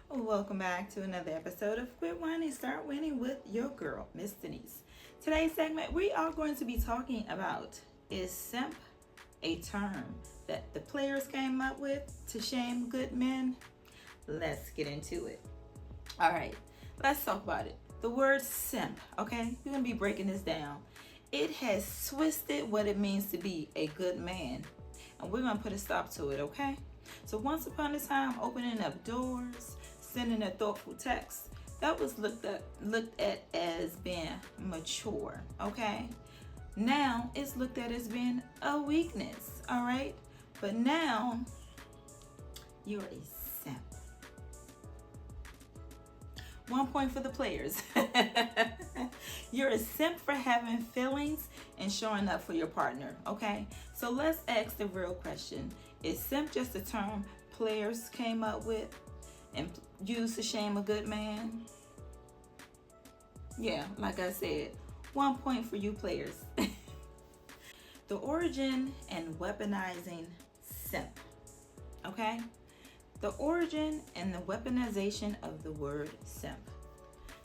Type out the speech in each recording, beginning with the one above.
Welcome back to another episode of Quit Whining, Start Winning with your girl, Miss Denise. Today's segment, we are going to be talking about, is simp a term that the players came up with to shame good men? Let's get into it. All right, let's talk about it. The word simp, okay? We're going to be breaking this down. It has twisted what it means to be a good man, and we're going to put a stop to it, okay? So once upon a time, opening up doors, sending a thoughtful text, that was looked at as being mature, okay? Now it's looked at as being a weakness, all right? But now you're a simp. 1 point for the players. You're a simp for having feelings and showing up for your partner, okay? So let's ask the real question. Is simp just a term players came up with and used to shame a good man? Yeah, like I said, 1 point for you players. The origin and weaponizing simp, okay? The origin and the weaponization of the word simp.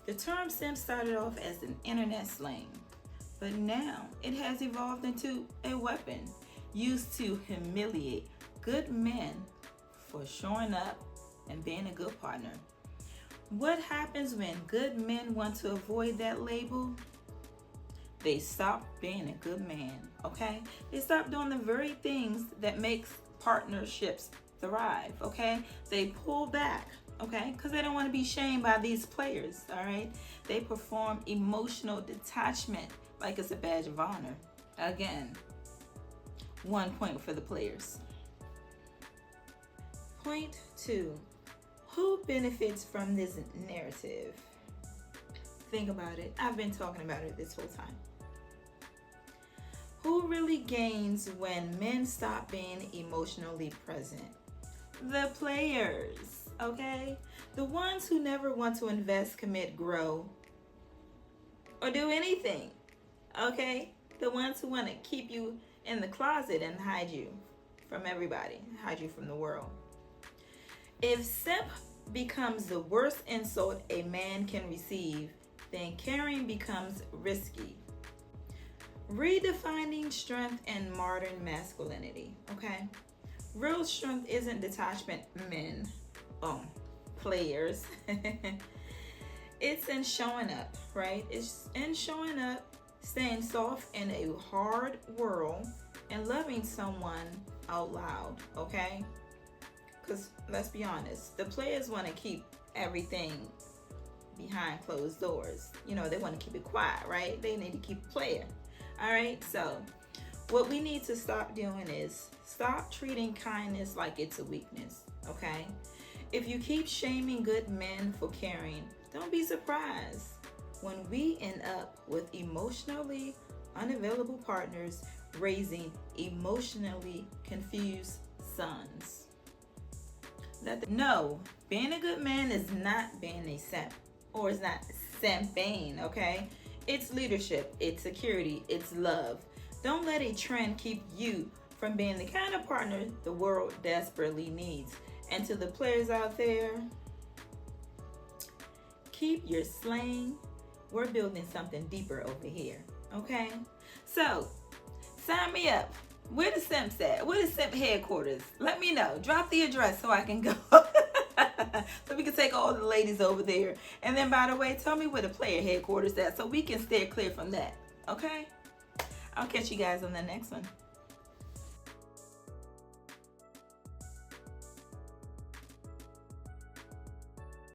The term simp started off as an internet slang, but now it has evolved into a weapon used to humiliate good men for showing up and being a good partner. What happens when good men want to avoid that label? They stop being a good man, okay? They stop doing the very things that makes partnerships thrive, okay? They pull back, okay? Because they don't want to be shamed by these players, all right? They perform emotional detachment like it's a badge of honor. Again, 1 point for the players. Point 2. Who benefits from this narrative? Think about it. I've been talking about it this whole time. Who really gains when men stop being emotionally present? The players, okay? The ones who never want to invest, commit, grow, or do anything, okay? The ones who want to keep you in the closet and hide you from everybody, hide you from the world. If simp becomes the worst insult a man can receive, then caring becomes risky. Redefining strength and modern masculinity, okay? Real strength isn't detachment, men, players. It's in showing up, right? It's in showing up, staying soft in a hard world, and loving someone out loud, okay? Because let's be honest, the players want to keep everything behind closed doors. You know, they want to keep it quiet, right? They need to keep it player. All right, so what we need to stop doing is stop treating kindness like it's a weakness, okay? If you keep shaming good men for caring, don't be surprised when we end up with emotionally unavailable partners raising emotionally confused sons. No, being a good man is not being a simp, or it's not simping, okay? It's leadership, it's security, it's love. Don't let a trend keep you from being the kind of partner the world desperately needs. And to the players out there, keep your slang. We're building something deeper over here, okay? So, sign me up. Where the Simps at? Where the Simp headquarters? Let me know. Drop the address so I can go. So we can take all the ladies over there. And then, by the way, tell me where the player headquarters at so we can steer clear from that. Okay? I'll catch you guys on the next one.